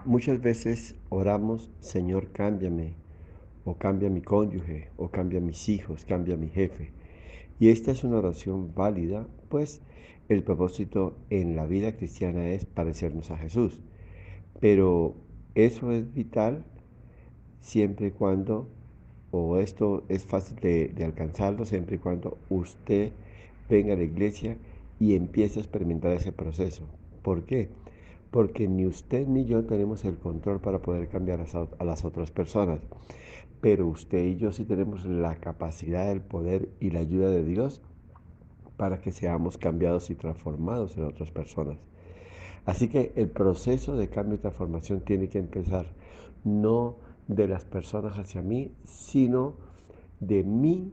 Muchas veces oramos, Señor, cámbiame, o cambia mi cónyuge, o cambia mis hijos, cambia mi jefe. Y esta es una oración válida, pues el propósito en la vida cristiana es parecernos a Jesús. Pero eso es vital siempre y cuando, o esto es fácil de alcanzarlo, siempre y cuando usted venga a la iglesia y empiece a experimentar ese proceso. ¿Por qué? Porque ni usted ni yo tenemos el control para poder cambiar a las otras personas, pero usted y yo sí tenemos la capacidad, el poder y la ayuda de Dios para que seamos cambiados y transformados en otras personas. Así que el proceso de cambio y transformación tiene que empezar no de las personas hacia mí, sino de mi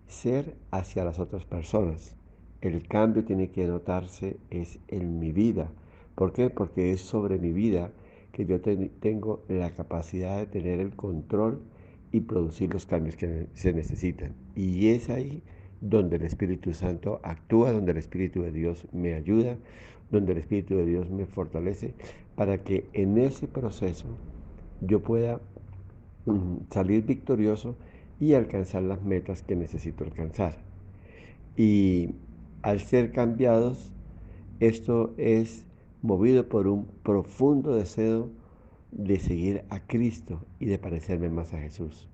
ser hacia las otras personas. El cambio tiene que notarse es en mi vida. ¿Por qué? Porque es sobre mi vida que yo tengo la capacidad de tener el control y producir los cambios que se necesitan. Y es ahí donde el Espíritu Santo actúa, donde el Espíritu de Dios me ayuda, donde el Espíritu de Dios me fortalece para que en ese proceso yo pueda salir victorioso y alcanzar las metas que necesito alcanzar. Y al ser cambiados, esto es movido por un profundo deseo de seguir a Cristo y de parecerme más a Jesús.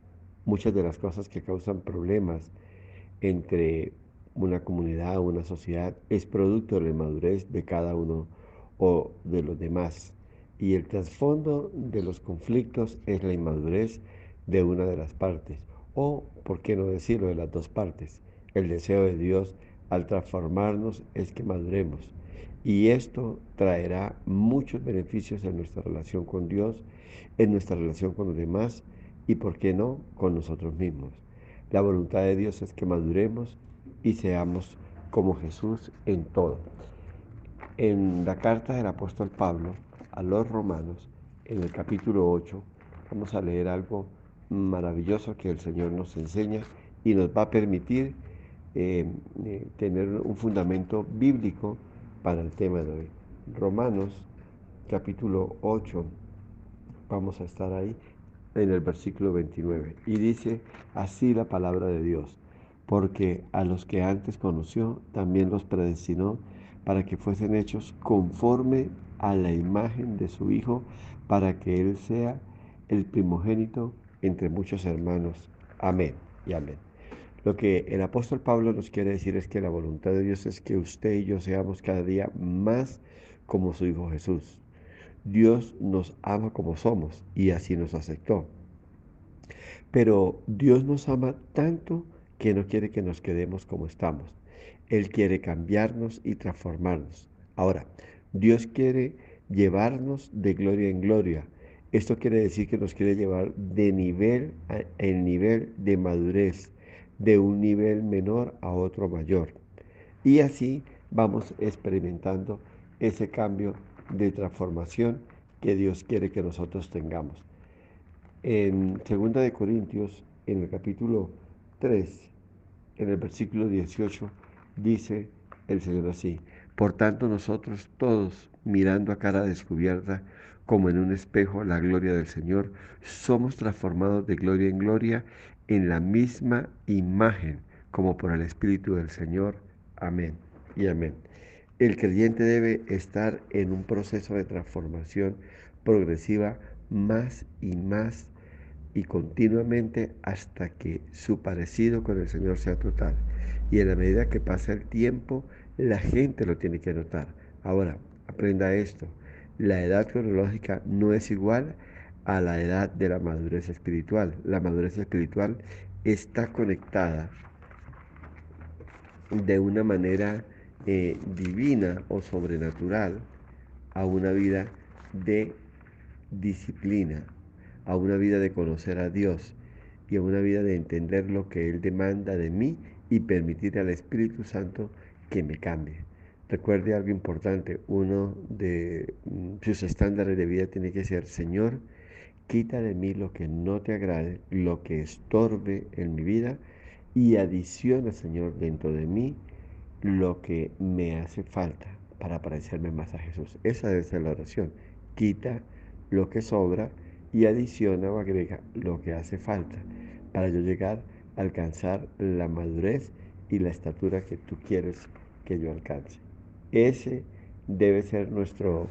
Muchas de las cosas que causan problemas entre una comunidad o una sociedad es producto de la inmadurez de cada uno o de los demás. Y el trasfondo de los conflictos es la inmadurez de una de las partes, o, por qué no decirlo, de las dos partes. El deseo de Dios al transformarnos es que maduremos. Y esto traerá muchos beneficios en nuestra relación con Dios, en nuestra relación con los demás y, por qué no, con nosotros mismos. La voluntad de Dios es que maduremos y seamos como Jesús en todo. En la carta del apóstol Pablo a los romanos, en el capítulo 8, vamos a leer algo maravilloso que el Señor nos enseña y nos va a permitir tener un fundamento bíblico para el tema de hoy. Romanos capítulo 8, vamos a estar ahí en el versículo 29. Y dice así la palabra de Dios, porque a los que antes conoció, también los predestinó para que fuesen hechos conforme a la imagen de su Hijo, para que Él sea el primogénito entre muchos hermanos. Amén y amén. Lo que el apóstol Pablo nos quiere decir es que la voluntad de Dios es que usted y yo seamos cada día más como su Hijo Jesús. Dios nos ama como somos y así nos aceptó. Pero Dios nos ama tanto que no quiere que nos quedemos como estamos. Él quiere cambiarnos y transformarnos. Ahora, Dios quiere llevarnos de gloria en gloria. Esto quiere decir que nos quiere llevar de nivel en nivel de madurez, de un nivel menor a otro mayor. Y así vamos experimentando ese cambio de transformación que Dios quiere que nosotros tengamos. En 2 Corintios, en el capítulo 3, en el versículo 18, dice el Señor así: por tanto nosotros todos, mirando a cara descubierta, como en un espejo, la gloria del Señor, somos transformados de gloria en gloria en la misma imagen, como por el Espíritu del Señor. Amén y amén. El creyente debe estar en un proceso de transformación progresiva más y más y continuamente hasta que su parecido con el Señor sea total. Y en la medida que pasa el tiempo, la gente lo tiene que notar. Ahora, aprenda esto. La edad cronológica no es igual a la edad de la madurez espiritual. La madurez espiritual está conectada de una manera divina o sobrenatural a una vida de disciplina, a una vida de conocer a Dios y a una vida de entender lo que Él demanda de mí y permitir al Espíritu Santo que me cambie. Recuerde algo importante, uno de sus estándares de vida tiene que ser: Señor, quita de mí lo que no te agrade, lo que estorbe en mi vida, y adiciona, Señor, dentro de mí lo que me hace falta para parecerme más a Jesús. Esa debe ser la oración. Quita lo que sobra y adiciona o agrega lo que hace falta para yo llegar a alcanzar la madurez y la estatura que tú quieres que yo alcance. Ese debe ser nuestro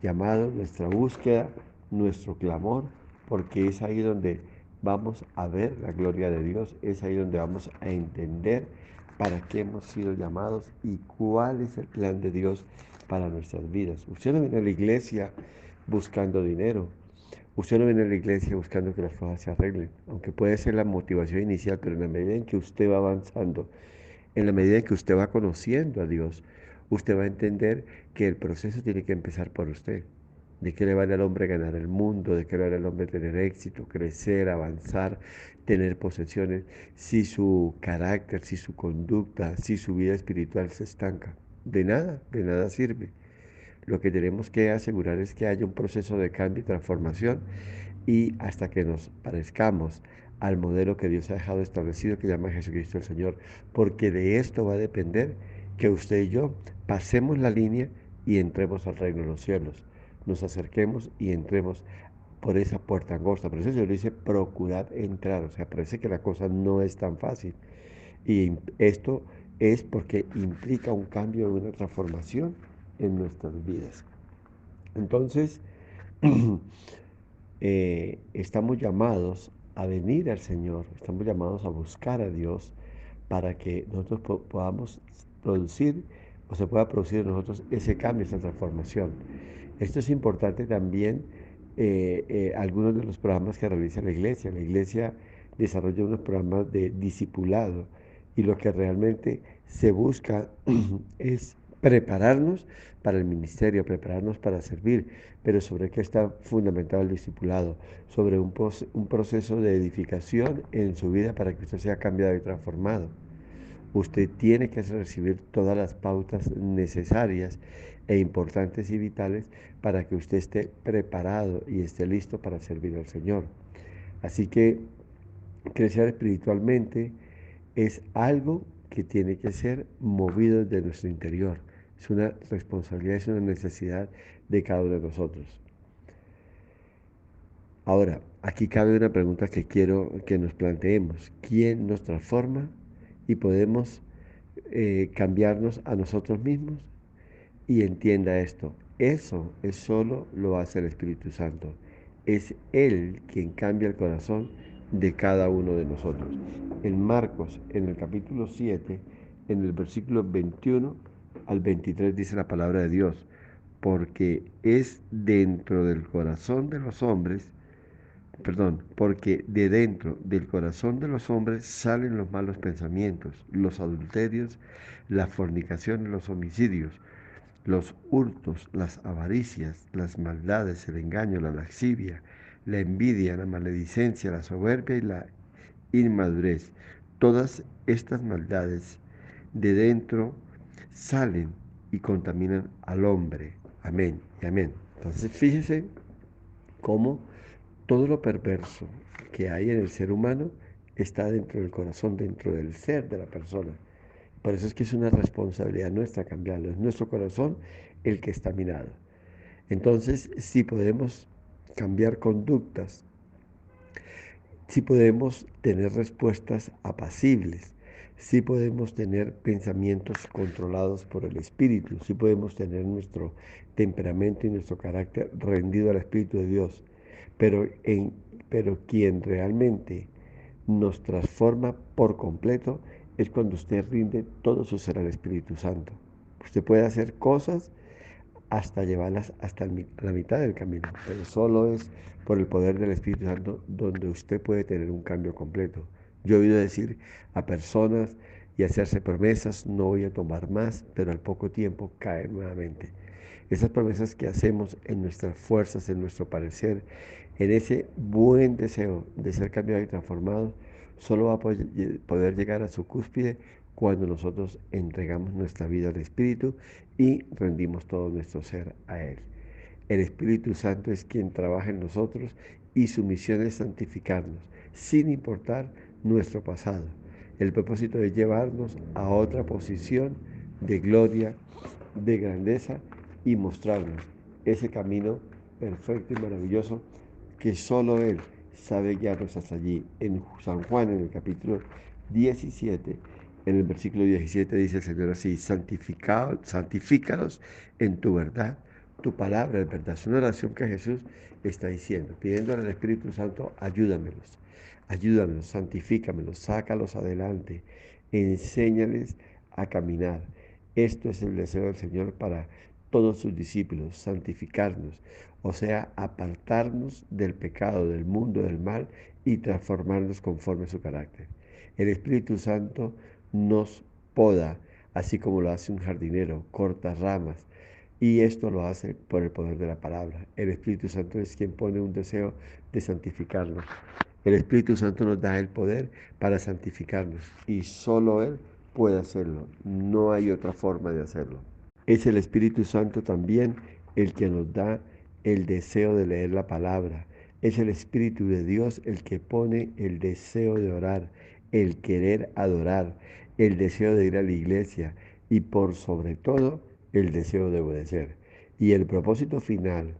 llamado, nuestra búsqueda, nuestro clamor, porque es ahí donde vamos a ver la gloria de Dios, es ahí donde vamos a entender para qué hemos sido llamados y cuál es el plan de Dios para nuestras vidas. Usted no viene a la iglesia buscando dinero, usted no viene a la iglesia buscando que las cosas se arreglen, aunque puede ser la motivación inicial, pero en la medida en que usted va avanzando, en la medida en que usted va conociendo a Dios, usted va a entender que el proceso tiene que empezar por usted. ¿De qué le vale al hombre ganar el mundo? ¿De qué le vale al hombre tener éxito, crecer, avanzar, tener posesiones, si su carácter, si su conducta, si su vida espiritual se estanca? De nada sirve. Lo que tenemos que asegurar es que haya un proceso de cambio y transformación y hasta que nos parezcamos al modelo que Dios ha dejado establecido, que llama Jesucristo el Señor, porque de esto va a depender que usted y yo pasemos la línea y entremos al reino de los cielos, nos acerquemos y entremos por esa puerta angosta. Por eso el Señor dice, procurad entrar, o sea, parece que la cosa no es tan fácil. Y esto es porque implica un cambio, una transformación en nuestras vidas. Entonces, estamos llamados a venir al Señor, estamos llamados a buscar a Dios para que nosotros podamos producir o se pueda producir en nosotros ese cambio, esa transformación. Esto es importante también, algunos de los programas que realiza la iglesia. La iglesia desarrolla unos programas de discipulado y lo que realmente se busca es prepararnos para el ministerio, prepararnos para servir, pero sobre qué está fundamentado el discipulado, sobre un proceso de edificación en su vida para que usted sea cambiado y transformado. Usted tiene que recibir todas las pautas necesarias e importantes y vitales para que usted esté preparado y esté listo para servir al Señor. Así que crecer espiritualmente es algo que tiene que ser movido desde nuestro interior. Es una responsabilidad, es una necesidad de cada uno de nosotros. Ahora, aquí cabe una pregunta que quiero que nos planteemos. ¿Quién nos transforma y podemos cambiarnos a nosotros mismos? Y entienda esto, eso solo lo hace el Espíritu Santo. Es Él quien cambia el corazón de cada uno de nosotros. En Marcos, en el capítulo 7, en el versículo 21 al 23 dice la palabra de Dios, porque es dentro del corazón de los hombres, perdón, porque de dentro del corazón de los hombres salen los malos pensamientos, los adulterios, la fornicación, los homicidios, los hurtos, las avaricias, las maldades, el engaño, la lascivia, la envidia, la maledicencia, la soberbia y la inmadurez. Todas estas maldades de dentro salen y contaminan al hombre. Amén y amén. Entonces fíjese cómo todo lo perverso que hay en el ser humano está dentro del corazón, dentro del ser de la persona. Por eso es que es una responsabilidad nuestra cambiarlo. Es nuestro corazón el que está minado. Entonces, si podemos cambiar conductas, si podemos tener respuestas apacibles, si podemos tener pensamientos controlados por el Espíritu, si podemos tener nuestro temperamento y nuestro carácter rendido al Espíritu de Dios. Pero, pero quien realmente nos transforma por completo es cuando usted rinde todo su ser al Espíritu Santo. Usted puede hacer cosas hasta llevarlas hasta la mitad del camino, pero solo es por el poder del Espíritu Santo donde usted puede tener un cambio completo. Yo he oído decir a personas y hacerse promesas, no voy a tomar más, pero al poco tiempo caer nuevamente. Esas promesas que hacemos en nuestras fuerzas, en nuestro parecer, en ese buen deseo de ser cambiado y transformado, solo va a poder llegar a su cúspide cuando nosotros entregamos nuestra vida al Espíritu y rendimos todo nuestro ser a Él. El Espíritu Santo es quien trabaja en nosotros y su misión es santificarnos, sin importar nuestro pasado. El propósito es llevarnos a otra posición de gloria, de grandeza y mostrarnos ese camino perfecto y maravilloso que solo Él sabe guiarnos hasta allí. En San Juan, en el capítulo 17, en el versículo 17 dice el Señor así: santifícalos en tu verdad, tu palabra es verdad. Es una oración que Jesús está diciendo, pidiéndole al Espíritu Santo: ayúdamelos, santifícamelos, sácalos adelante, enséñales a caminar. Esto es el deseo del Señor para todos sus discípulos: santificarnos, o sea, apartarnos del pecado, del mundo, del mal y transformarnos conforme a su carácter. El Espíritu Santo nos poda, así como lo hace un jardinero, corta ramas, y esto lo hace por el poder de la palabra. El Espíritu Santo es quien pone un deseo de santificarnos. El Espíritu Santo nos da el poder para santificarnos y solo Él puede hacerlo. No hay otra forma de hacerlo. Es el Espíritu Santo también el que nos da el deseo de leer la palabra. Es el Espíritu de Dios el que pone el deseo de orar, el querer adorar, el deseo de ir a la iglesia y por sobre todo el deseo de obedecer. Y el propósito final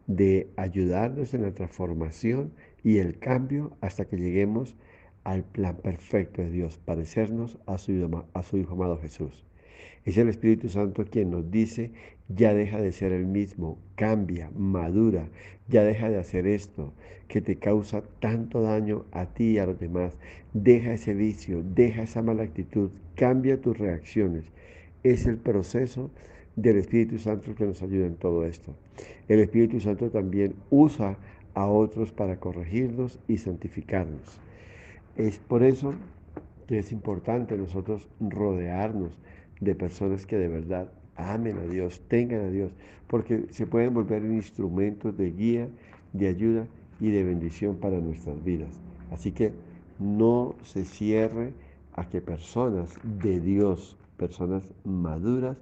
de ayudarnos en la transformación y el cambio hasta que lleguemos al plan perfecto de Dios, parecernos a su Hijo amado Jesús. Es el Espíritu Santo quien nos dice: ya deja de ser el mismo, cambia, madura, ya deja de hacer esto que te causa tanto daño a ti y a los demás. Deja ese vicio, deja esa mala actitud, cambia tus reacciones. Es el proceso del Espíritu Santo que nos ayuda en todo esto. El Espíritu Santo también usa a otros para corregirnos y santificarnos. Es por eso que es importante nosotros rodearnos de personas que de verdad amen a Dios, tengan a Dios, porque se pueden volver instrumentos de guía, de ayuda y de bendición para nuestras vidas. Así que no se cierre a que personas de Dios, personas maduras,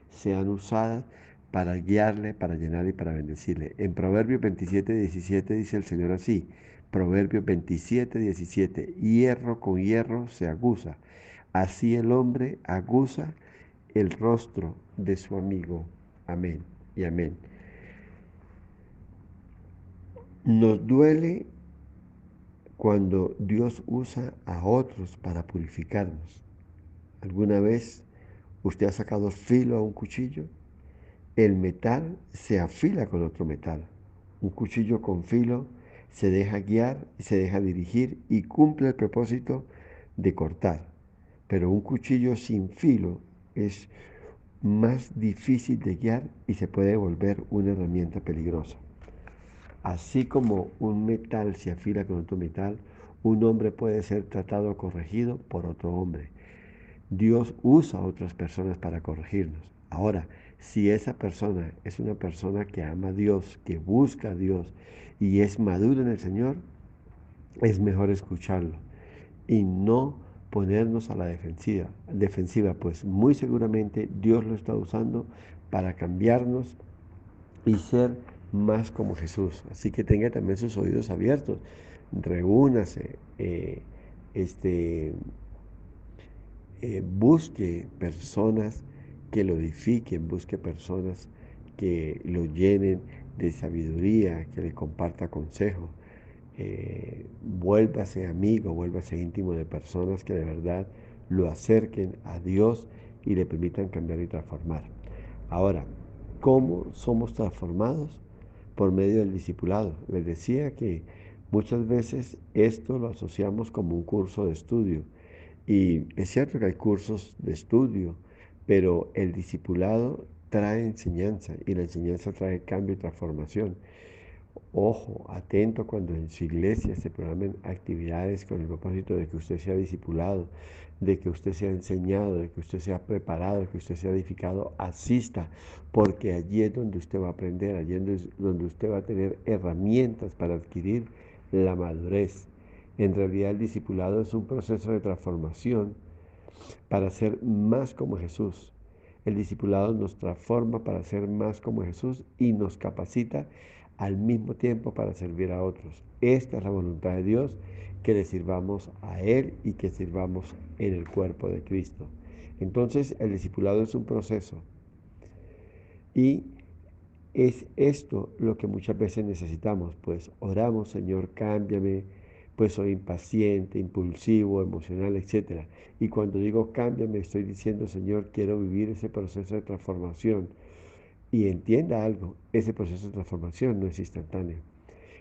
sean usadas para guiarle, para llenar y para bendecirle. En Proverbios 27:17 dice el Señor así: Proverbios 27:17: hierro con hierro se aguza, así el hombre aguza el rostro de su amigo. Amén y amén. Nos duele cuando Dios usa a otros para purificarnos. ¿Alguna vez usted ha sacado filo a un cuchillo? El metal se afila con otro metal. Un cuchillo con filo se deja guiar, se deja dirigir y cumple el propósito de cortar. Pero un cuchillo sin filo es más difícil de guiar y se puede volver una herramienta peligrosa. Así como un metal se afila con otro metal, un hombre puede ser tratado o corregido por otro hombre. Dios usa a otras personas para corregirnos. Ahora, si esa persona es una persona que ama a Dios, que busca a Dios y es madura en el Señor, es mejor escucharlo y no ponernos a la defensiva, pues muy seguramente Dios lo está usando para cambiarnos y ser más como Jesús. Así que tenga también sus oídos abiertos, reúnase, este, busque personas que lo edifiquen, busque personas que lo llenen de sabiduría, que le comparta consejos. Vuélvase amigo, vuélvase íntimo de personas que de verdad lo acerquen a Dios y le permitan cambiar y transformar. Ahora, ¿cómo somos transformados? Por medio del discipulado. Les decía que muchas veces esto lo asociamos como un curso de estudio. Y es cierto que hay cursos de estudio, pero el discipulado trae enseñanza y la enseñanza trae cambio y transformación. Ojo, atento cuando en su iglesia se programen actividades con el propósito de que usted sea discipulado, de que usted sea enseñado, de que usted sea preparado, de que usted sea edificado, asista, porque allí es donde usted va a aprender, allí es donde usted va a tener herramientas para adquirir la madurez. En realidad el discipulado es un proceso de transformación para ser más como Jesús. El discipulado nos transforma para ser más como Jesús y nos capacita al mismo tiempo para servir a otros. Esta es la voluntad de Dios, que le sirvamos a Él y que sirvamos en el cuerpo de Cristo. Entonces el discipulado es un proceso y Es esto lo que muchas veces necesitamos, pues oramos, Señor, cámbiame, pues soy impaciente, impulsivo, emocional, etcétera. Y cuando digo cámbiame, estoy diciendo, Señor, quiero vivir ese proceso de transformación. Y entienda algo, ese proceso de transformación no es instantáneo.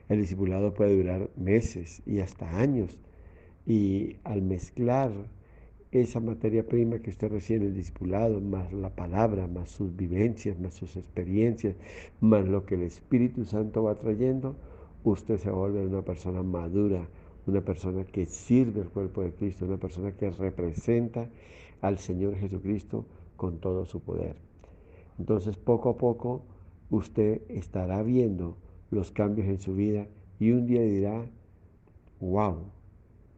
El discipulado puede durar meses y hasta años. Y al mezclar esa materia prima que usted recibe en el discipulado, más la palabra, más sus vivencias, más sus experiencias, más lo que el Espíritu Santo va trayendo, usted se vuelve una persona madura, una persona que sirve al cuerpo de Cristo, una persona que representa al Señor Jesucristo con todo su poder. Entonces, poco a poco, usted estará viendo los cambios en su vida y un día dirá, wow,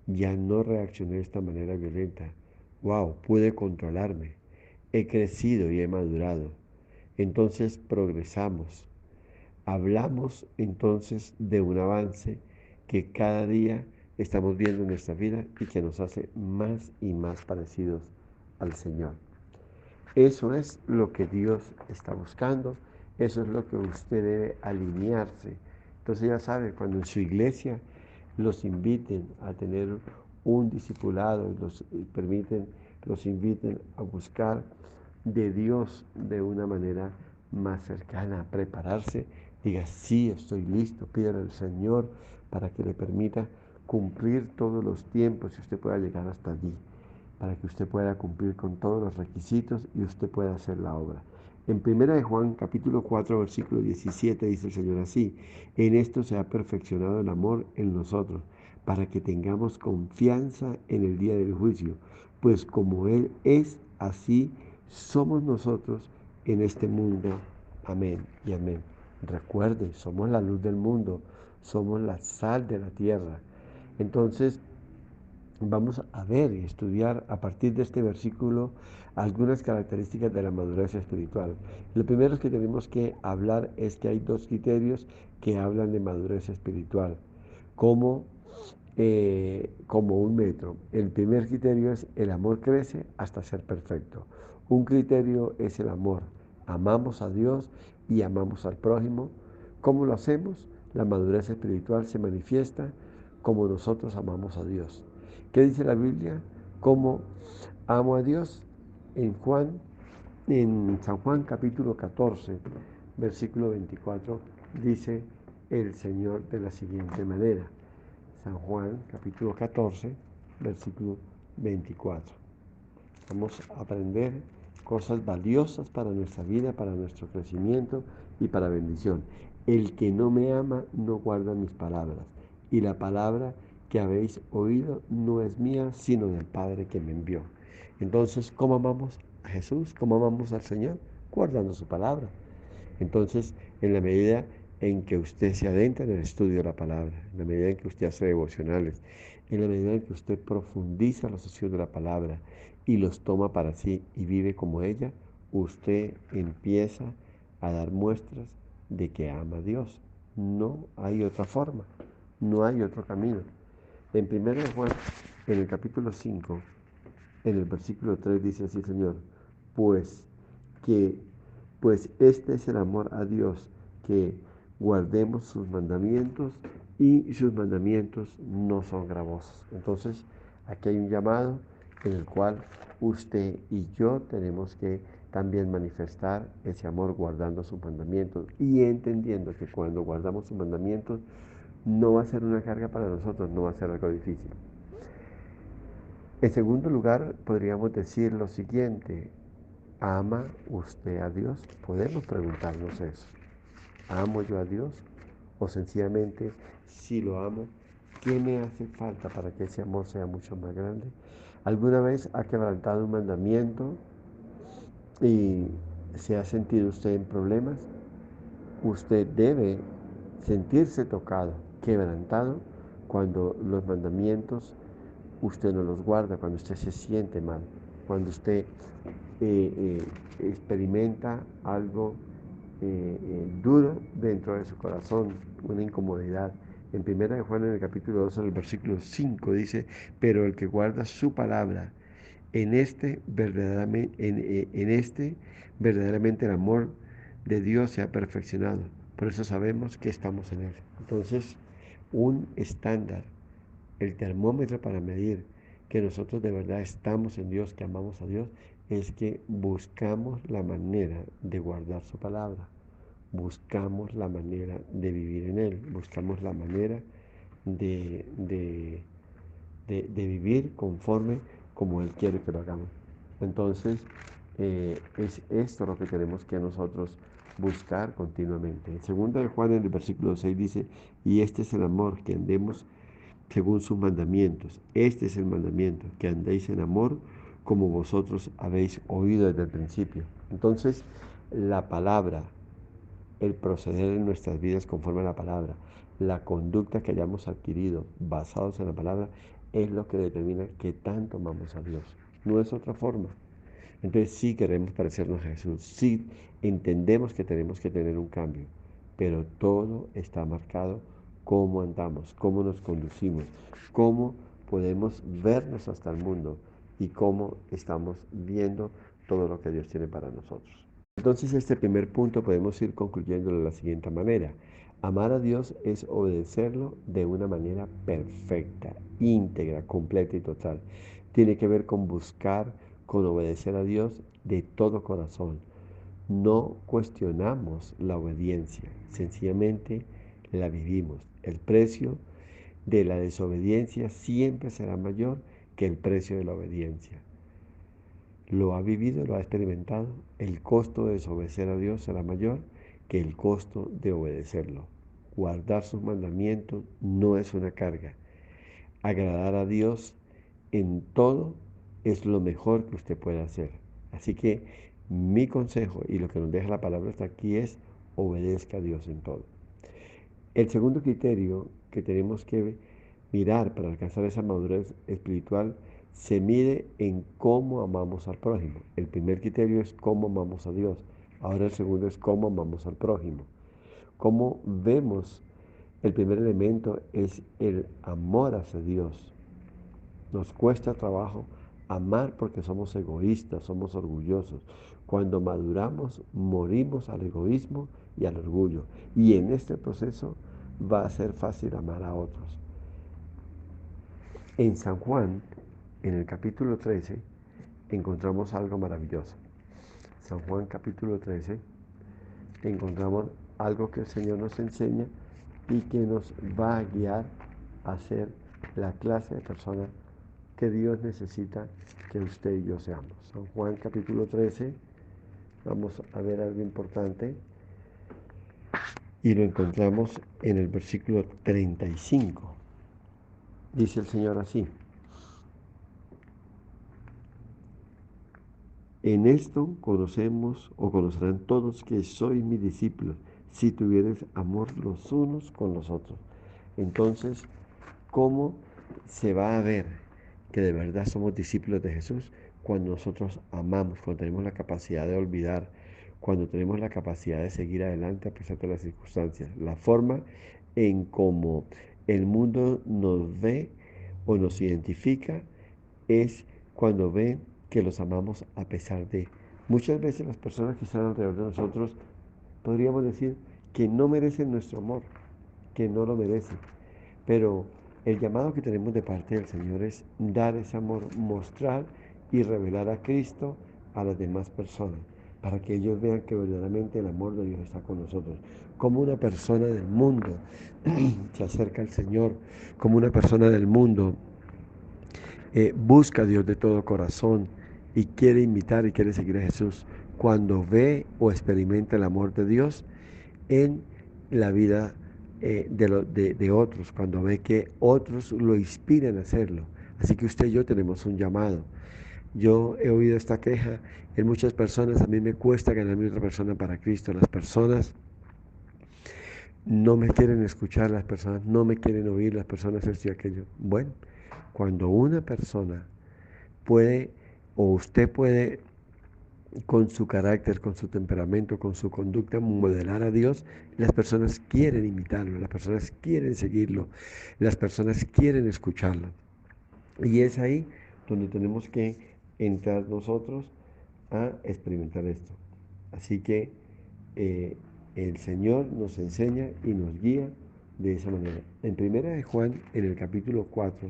ya no reaccioné de esta manera violenta. Wow, pude controlarme. He crecido y he madurado. Entonces progresamos. Hablamos entonces de un avance que cada día estamos viendo en nuestra vida y que nos hace más y más parecidos al Señor. Eso es lo que Dios está buscando, eso es lo que usted debe alinearse. Entonces ya sabe, cuando en su iglesia los inviten a tener un discipulado y los inviten a buscar de Dios de una manera más cercana, a prepararse, diga, sí, estoy listo, pídale al Señor para que le permita cumplir todos los tiempos y usted pueda llegar hasta allí, para que usted pueda cumplir con todos los requisitos y usted pueda hacer la obra. En 1 capítulo 4, versículo 17 dice el Señor así, en esto se ha perfeccionado el amor en nosotros, para que tengamos confianza en el día del juicio, pues como Él es, así somos nosotros en este mundo. Amén y amén. Recuerde, somos la luz del mundo, somos la sal de la tierra. Entonces, vamos a ver y estudiar a partir de este versículo algunas características de la madurez espiritual. Lo primero que tenemos que hablar es que hay dos criterios que hablan de madurez espiritual, como, como un metro. El primer criterio es el amor crece hasta ser perfecto. Un criterio es el amor. Amamos a Dios y amamos al prójimo. ¿Cómo lo hacemos? La madurez espiritual se manifiesta como nosotros amamos a Dios. ¿Qué dice la Biblia? ¿Cómo amo a Dios? En Juan, en San Juan capítulo 14, versículo 24, dice el Señor de la siguiente manera. San Juan capítulo 14, versículo 24. Vamos a aprender cosas valiosas para nuestra vida, para nuestro crecimiento y para bendición. El que no me ama no guarda mis palabras, y la palabra que habéis oído no es mía, sino del Padre que me envió. Entonces, ¿cómo amamos a Jesús? ¿Cómo amamos al Señor? Guardando su palabra. Entonces, en la medida en que usted se adentra en el estudio de la palabra, en la medida en que usted hace devocionales, en la medida en que usted profundiza los estudios de la palabra y los toma para sí y vive como ella, usted empieza a dar muestras de que ama a Dios. No hay otra forma, no hay otro camino. En 1 Juan, en el capítulo 5, en el versículo 3 dice así, Señor, pues que pues este es el amor a Dios, que guardemos sus mandamientos y sus mandamientos no son gravosos. Entonces, aquí hay un llamado en el cual usted y yo tenemos que también manifestar ese amor guardando sus mandamientos y entendiendo que cuando guardamos sus mandamientos no va a ser una carga para nosotros, no va a ser algo difícil. En segundo lugar, podríamos decir lo siguiente, ¿ama usted a Dios? Podemos preguntarnos eso. ¿Amo yo a Dios? O sencillamente, si lo amo, ¿qué me hace falta para que ese amor sea mucho más grande? ¿Alguna vez ha quebrantado un mandamiento y se ha sentido usted en problemas? Usted debe sentirse tocado, quebrantado, cuando los mandamientos usted no los guarda, cuando usted se siente mal, cuando usted experimenta algo duro dentro de su corazón, una incomodidad. En 1 Juan, en el capítulo 2, en el versículo 5, dice, pero el que guarda su palabra, en este verdaderamente el amor de Dios se ha perfeccionado. Por eso sabemos que estamos en Él. Entonces, un estándar, el termómetro para medir que nosotros de verdad estamos en Dios, que amamos a Dios, es que buscamos la manera de guardar su palabra, buscamos la manera de vivir en Él, buscamos la manera de, de, de vivir conforme como Él quiere que lo hagamos. Entonces, es esto lo que tenemos que nosotros buscar continuamente. En 2 de Juan, en el versículo 6 dice, y este es el amor, que andemos según sus mandamientos. Este es el mandamiento, que andéis en amor como vosotros habéis oído desde el principio. Entonces, la palabra, el proceder en nuestras vidas conforme a la palabra, la conducta que hayamos adquirido basados en la palabra, es lo que determina qué tanto amamos a Dios. No es otra forma. Entonces sí queremos parecernos a Jesús, sí entendemos que tenemos que tener un cambio, pero todo está marcado cómo andamos, cómo nos conducimos, cómo podemos vernos hasta el mundo y cómo estamos viendo todo lo que Dios tiene para nosotros. Entonces este primer punto podemos ir concluyéndolo de la siguiente manera. Amar a Dios es obedecerlo de una manera perfecta, íntegra, completa y total. Tiene que ver con buscar, con obedecer a Dios de todo corazón. No cuestionamos la obediencia, sencillamente la vivimos. El precio de la desobediencia siempre será mayor que el precio de la obediencia. Lo ha vivido, lo ha experimentado. El costo de desobedecer a Dios será mayor que el costo de obedecerlo. Guardar sus mandamientos no es una carga. Agradar a Dios en todo es lo mejor que usted puede hacer. Así que mi consejo y lo que nos deja la palabra hasta aquí es obedezca a Dios en todo. El segundo criterio que tenemos que mirar para alcanzar esa madurez espiritual se mide en cómo amamos al prójimo. El primer criterio es cómo amamos a Dios. Ahora el segundo es cómo amamos al prójimo. Cómo vemos, el primer elemento es el amor hacia Dios. Nos cuesta trabajo amar porque somos egoístas, somos orgullosos. Cuando maduramos, morimos al egoísmo y al orgullo. Y en este proceso va a ser fácil amar a otros. En San Juan, en el capítulo 13, encontramos algo maravilloso. San Juan capítulo 13, encontramos algo que el Señor nos enseña y que nos va a guiar a ser la clase de persona que Dios necesita que usted y yo seamos. San Juan capítulo 13, vamos a ver algo importante y lo encontramos en el versículo 35. Dice el Señor así: en esto conocemos o conocerán todos que sois mis discípulos, si tuviereis amor los unos con los otros. Entonces, ¿cómo se va a ver que de verdad somos discípulos de Jesús? Cuando nosotros amamos, cuando tenemos la capacidad de olvidar, cuando tenemos la capacidad de seguir adelante a pesar de las circunstancias. La forma en cómo el mundo nos ve o nos identifica es cuando ven que los amamos a pesar de. Muchas veces las personas que están alrededor de nosotros podríamos decir que no merecen nuestro amor, que no lo merecen. Pero el llamado que tenemos de parte del Señor es dar ese amor, mostrar y revelar a Cristo a las demás personas, para que ellos vean que verdaderamente el amor de Dios está con nosotros. Como una persona del mundo se acerca al Señor, como una persona del mundo busca a Dios de todo corazón y quiere imitar y quiere seguir a Jesús, cuando ve o experimenta el amor de Dios en la vida de otros, cuando ve que otros lo inspiran a hacerlo. Así que usted y yo tenemos un llamado. Yo he oído esta queja en muchas personas: a mí me cuesta ganarme otra persona para Cristo. Las personas no me quieren escuchar, las personas no me quieren oír, las personas esto y aquello. Bueno, cuando una persona puede, o usted puede, con su carácter, con su temperamento, con su conducta, modelar a Dios, las personas quieren imitarlo, las personas quieren seguirlo, las personas quieren escucharlo. Y es ahí donde tenemos que entrar nosotros a experimentar esto. Así que eh, el Señor nos enseña y nos guía de esa manera. En primera de Juan, en el capítulo 4,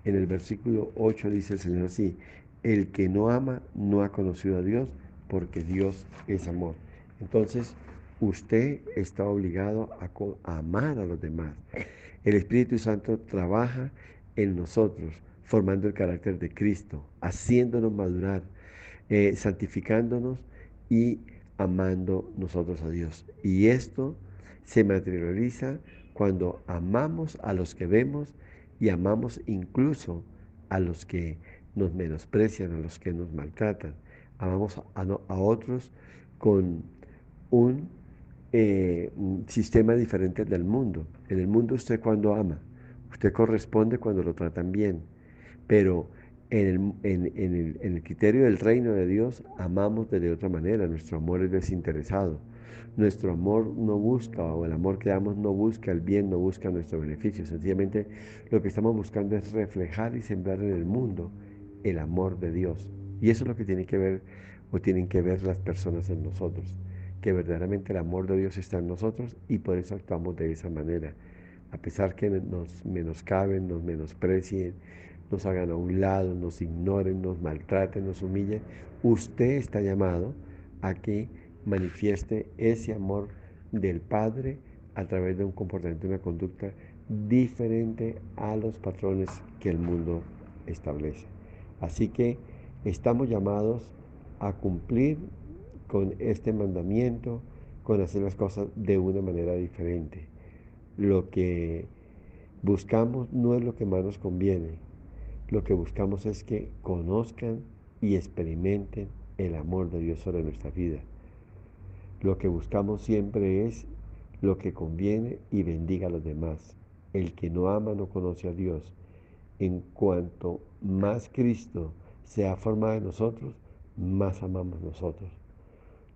en el versículo 8 dice el Señor así: el que no ama no ha conocido a Dios, porque Dios es amor. Entonces, usted está obligado a amar a los demás. El Espíritu Santo trabaja en nosotros, formando el carácter de Cristo, haciéndonos madurar, santificándonos y amando nosotros a Dios. Y esto se materializa cuando amamos a los que vemos y amamos incluso a los que nos menosprecian, a los que nos maltratan. Amamos a otros con un un sistema diferente del mundo. En el mundo usted cuando ama, usted corresponde cuando lo tratan bien, pero en el criterio del reino de Dios amamos de otra manera, nuestro amor es desinteresado. Nuestro amor no busca, o el amor que damos no busca el bien, no busca nuestro beneficio. Sencillamente lo que estamos buscando es reflejar y sembrar en el mundo el amor de Dios. Y eso es lo que tiene que ver o tienen que ver las personas en nosotros, que verdaderamente el amor de Dios está en nosotros y por eso actuamos de esa manera. A pesar que nos menoscaben, nos menosprecien, nos hagan a un lado, nos ignoren, nos maltraten, nos humillen, usted está llamado a que manifieste ese amor del Padre a través de un comportamiento, una conducta diferente a los patrones que el mundo establece. Así que estamos llamados a cumplir con este mandamiento, con hacer las cosas de una manera diferente. Lo que buscamos no es lo que más nos conviene. Lo que buscamos es que conozcan y experimenten el amor de Dios sobre nuestra vida. Lo que buscamos siempre es lo que conviene y bendiga a los demás. El que no ama no conoce a Dios. En cuanto más Cristo se ha formado en nosotros, más amamos nosotros.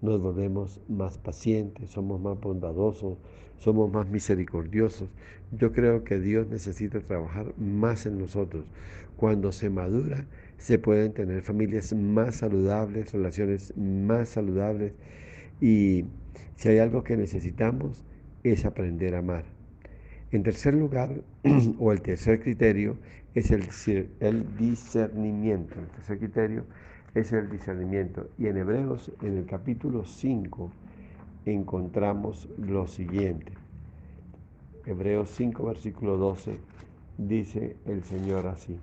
Nos volvemos más pacientes, somos más bondadosos, somos más misericordiosos. Yo creo que Dios necesita trabajar más en nosotros. Cuando se madura, se pueden tener familias más saludables, relaciones más saludables, y si hay algo que necesitamos es aprender a amar. En tercer lugar, o el tercer criterio, es el discernimiento. El tercer criterio es el discernimiento. Y en Hebreos, en el capítulo 5, encontramos lo siguiente. Hebreos 5, versículo 12, dice el Señor así: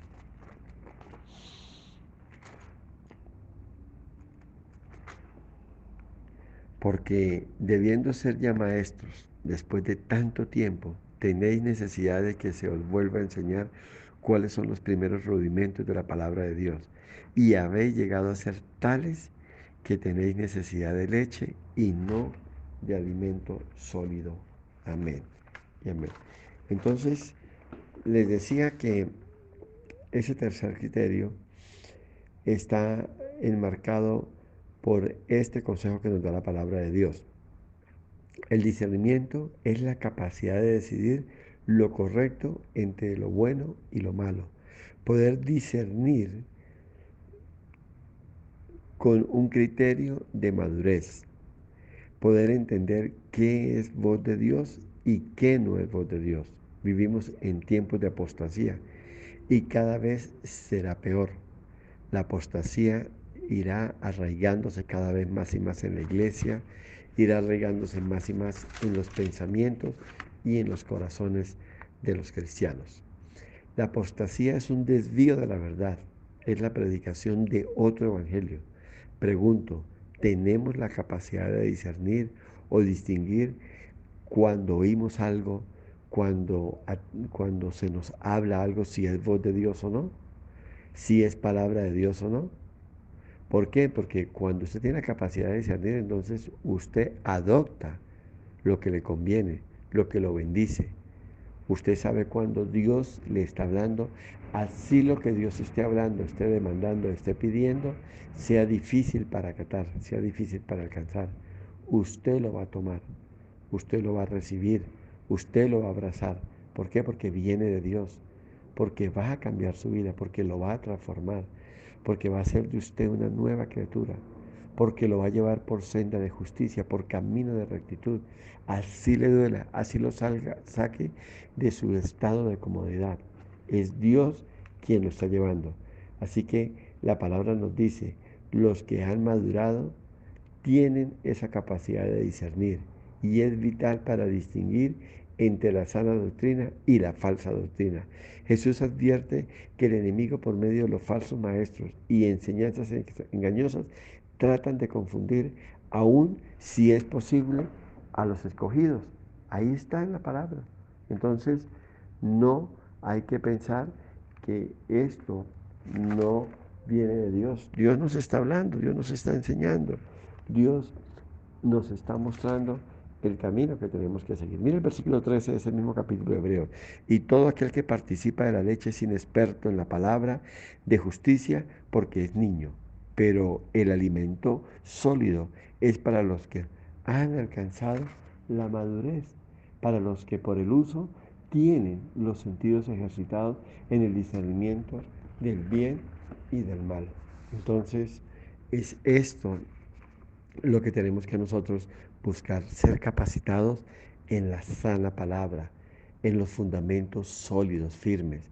porque debiendo ser ya maestros, después de tanto tiempo, tenéis necesidad de que se os vuelva a enseñar cuáles son los primeros rudimentos de la palabra de Dios. Y habéis llegado a ser tales que tenéis necesidad de leche y no de alimento sólido. Amén. Y amén. Entonces, les decía que ese tercer criterio está enmarcado por este consejo que nos da la palabra de Dios. El discernimiento es la capacidad de decidir lo correcto entre lo bueno y lo malo. Poder discernir con un criterio de madurez. Poder entender qué es voz de Dios y qué no es voz de Dios. Vivimos en tiempos de apostasía y cada vez será peor. La apostasía irá arraigándose cada vez más y más en la iglesia, irá arraigándose más y más en los pensamientos y en los corazones de los cristianos. La apostasía es un desvío de la verdad, es la predicación de otro evangelio. Pregunto, ¿tenemos la capacidad de discernir o distinguir cuando oímos algo, cuando se nos habla algo, si es voz de Dios o no? ¿Si es palabra de Dios o no? ¿Por qué? Porque cuando usted tiene la capacidad de discernir, entonces usted adopta lo que le conviene, lo que lo bendice. Usted sabe cuando Dios le está hablando, así lo que Dios esté hablando, esté demandando, esté pidiendo, sea difícil para acatar, sea difícil para alcanzar. Usted lo va a tomar, usted lo va a recibir, usted lo va a abrazar. ¿Por qué? Porque viene de Dios, porque va a cambiar su vida, porque lo va a transformar, porque va a hacer de usted una nueva criatura. porque lo va a llevar por senda de justicia, por camino de rectitud. Así le duela, así lo saque de su estado de comodidad. Es Dios quien lo está llevando. Así que la palabra nos dice, los que han madurado tienen esa capacidad de discernir y es vital para distinguir entre la sana doctrina y la falsa doctrina. Jesús advierte que el enemigo por medio de los falsos maestros y enseñanzas engañosas tratan de confundir, aún si es posible, a los escogidos. Ahí está en la palabra. Entonces, no hay que pensar que esto no viene de Dios. Dios nos está hablando, Dios nos está enseñando. Dios nos está mostrando el camino que tenemos que seguir. Mira el versículo 13 de ese mismo capítulo de Hebreos. Y todo aquel que participa de la leche es inexperto en la palabra de justicia porque es niño. Pero el alimento sólido es para los que han alcanzado la madurez, para los que por el uso tienen los sentidos ejercitados en el discernimiento del bien y del mal. Entonces, es esto lo que tenemos que nosotros buscar, ser capacitados en la sana palabra, en los fundamentos sólidos, firmes.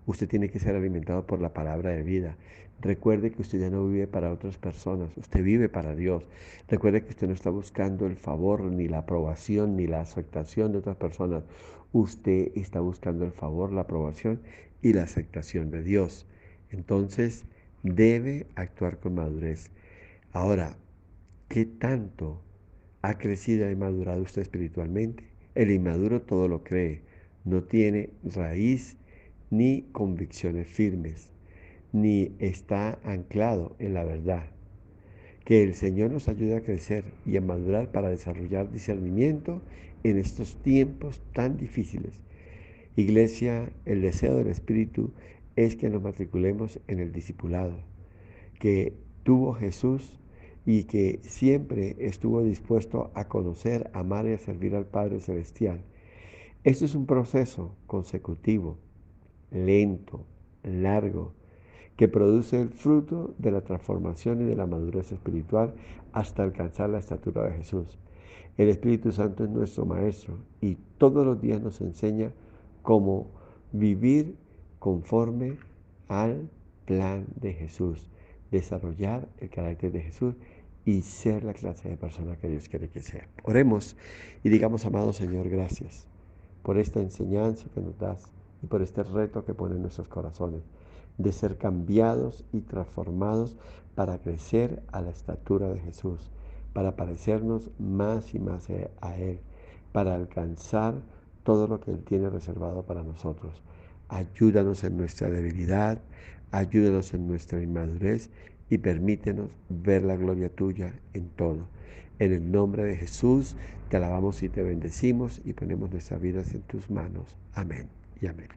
Usted tiene que ser alimentado por la palabra de vida. Recuerde que usted ya no vive para otras personas, usted vive para Dios. Recuerde que usted no está buscando el favor, ni la aprobación, ni la aceptación de otras personas. Usted está buscando el favor, la aprobación y la aceptación de Dios. Entonces, debe actuar con madurez. Ahora, ¿qué tanto ha crecido y madurado usted espiritualmente? El inmaduro todo lo cree, no tiene raíz ni convicciones firmes, ni está anclado en la verdad. Que el Señor nos ayude a crecer y a madurar para desarrollar discernimiento en estos tiempos tan difíciles. Iglesia, el deseo del Espíritu es que nos matriculemos en el discipulado que tuvo Jesús y que siempre estuvo dispuesto a conocer, amar y a servir al Padre Celestial. Esto es un proceso consecutivo, lento, largo, que produce el fruto de la transformación y de la madurez espiritual hasta alcanzar la estatura de Jesús. El Espíritu Santo es nuestro Maestro y todos los días nos enseña cómo vivir conforme al plan de Jesús, desarrollar el carácter de Jesús y ser la clase de persona que Dios quiere que sea. Oremos y digamos, amado Señor, gracias por esta enseñanza que nos das y por este reto que pone en nuestros corazones de ser cambiados y transformados para crecer a la estatura de Jesús, para parecernos más y más a Él, para alcanzar todo lo que Él tiene reservado para nosotros. Ayúdanos en nuestra debilidad, ayúdanos en nuestra inmadurez y permítenos ver la gloria tuya en todo. En el nombre de Jesús te alabamos y te bendecimos y ponemos nuestras vidas en tus manos. Amén y amén.